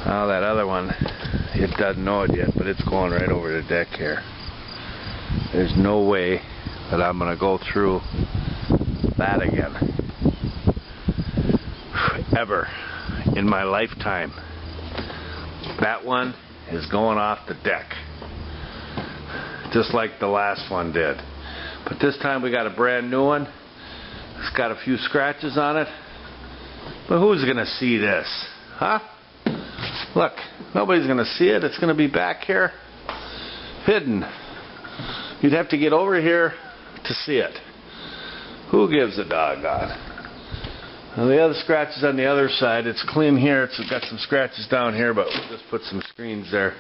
Now that other one, it doesn't know it yet, but it's going right over the deck here. There's no way that I'm going to go through that again. Ever in my lifetime. That one is going off the deck. Just like the last one did. But this time we got a brand new one. It's got a few scratches on it. But who's going to see this? Huh? Look, nobody's going to see it. It's going to be back here, hidden. You'd have to get over here to see it. Who gives a doggone? Now the other scratches on the other side, it's clean here. It's got some scratches down here, but we'll just put some screens there.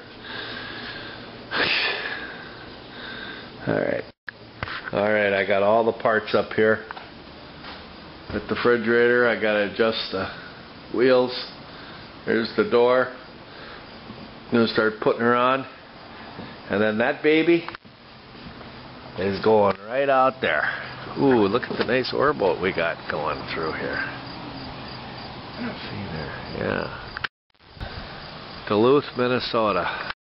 Alright, I got all the parts up here. At the refrigerator, I got to adjust the wheels. There's the door. I'm going to start putting her on. And then that baby is going right out there. Ooh, look at the nice oarboat we got going through here. See there? Yeah. Duluth, Minnesota.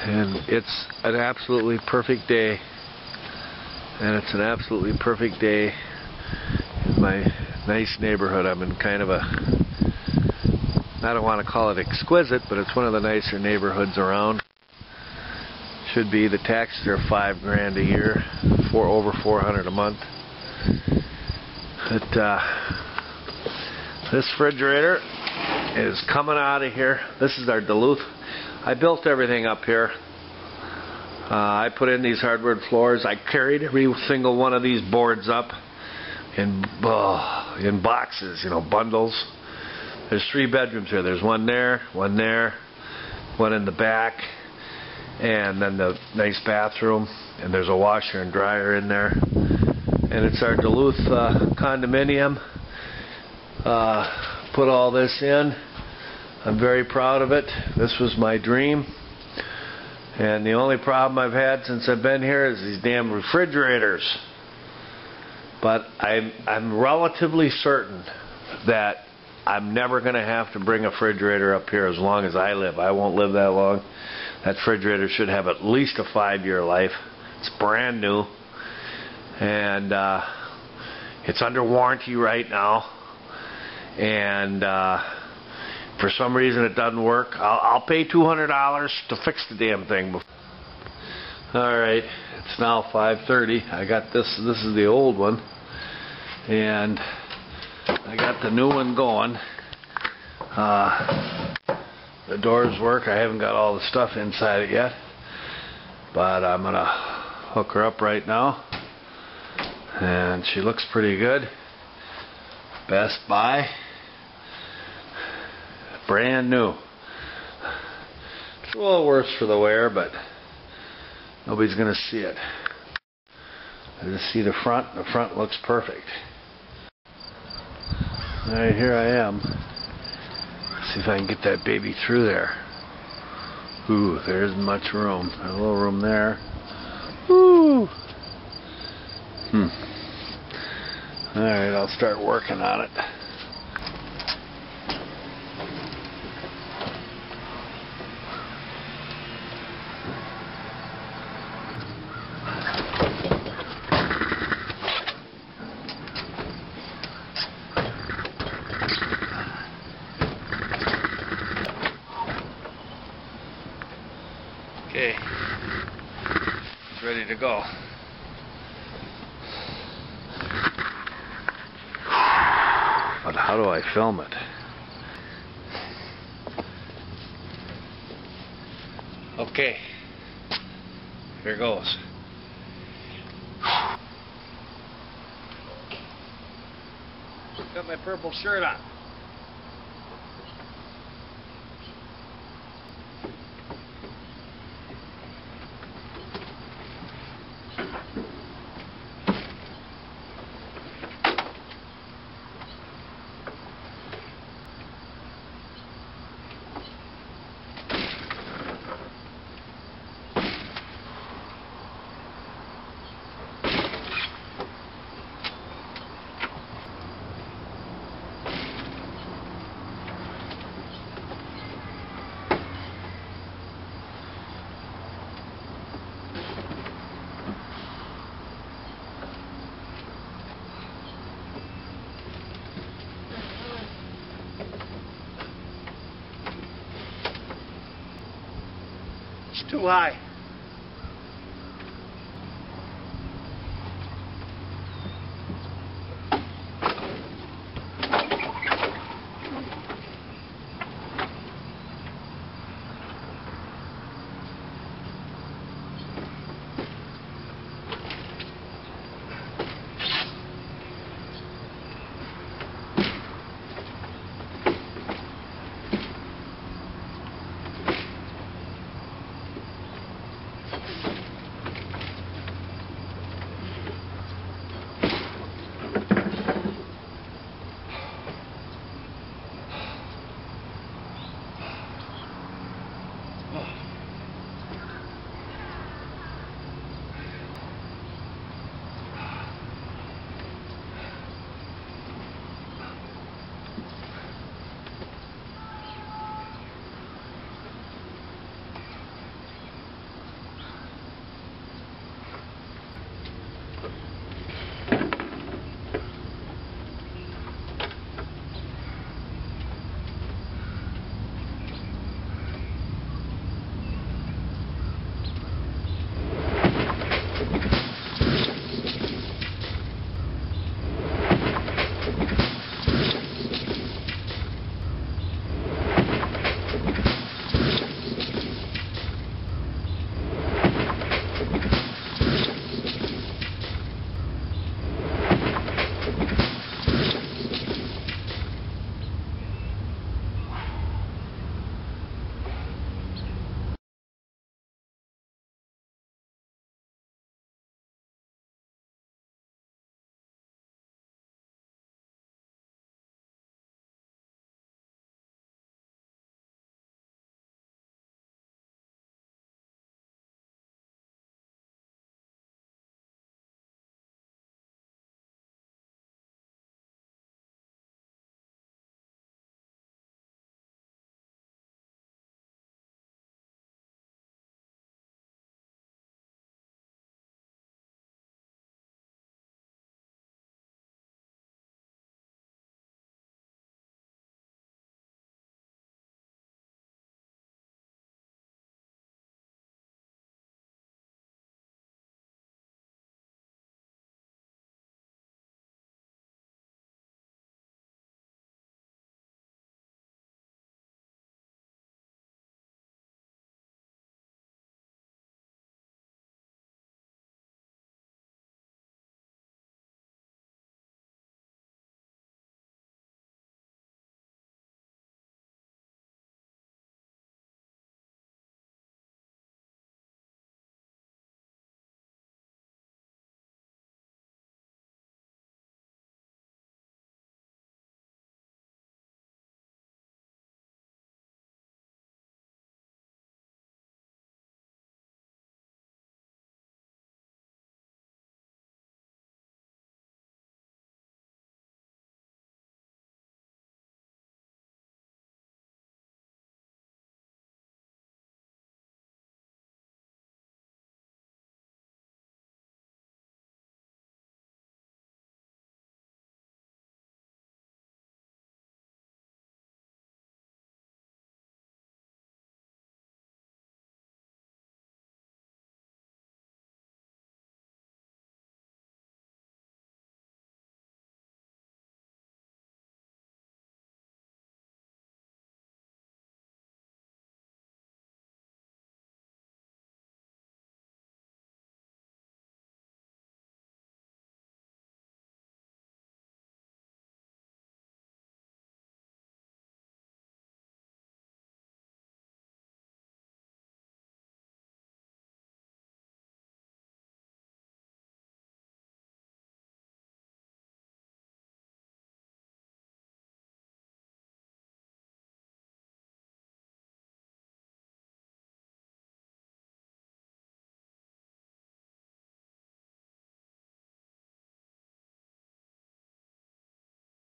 And it's an absolutely perfect day. And it's an absolutely perfect day in my nice neighborhood. I'm in kind of a, I don't want to call it exquisite, but it's one of the nicer neighborhoods around. Should be. The taxes are $5,000 a year, for over $400 a month. But this refrigerator is coming out of here. This is our Duluth. I built everything up here. I put in these hardwood floors. I carried every single one of these boards up in boxes, bundles. There's 3 bedrooms here. There's one there, one in the back, and then the nice bathroom, and there's a washer and dryer in there. And it's our Duluth condominium. Put all this in. I'm very proud of it. This was my dream. And the only problem I've had since I've been here is these damn refrigerators. But I'm relatively certain that I'm never going to have to bring a refrigerator up here as long as I live. I won't live that long. That refrigerator should have at least a 5-year life. It's brand new. And it's under warranty right now. And for some reason it doesn't work. I'll pay $200 to fix the damn thing. Alright, it's now 5:30. I got this is the old one. And I got the new one going. The doors work. I haven't got all the stuff inside it yet. But I'm going to hook her up right now. And she looks pretty good. Best Buy. Brand new. It's a little worse for the wear, but nobody's going to see it. I just see the front. The front looks perfect. Alright, here I am. Let's see if I can get that baby through there. Ooh, there isn't much room. There's a little room there. Woo! Alright, I'll start working on it. Okay, it's ready to go. But how do I film it? Okay, here goes. Got my purple shirt on. Too high.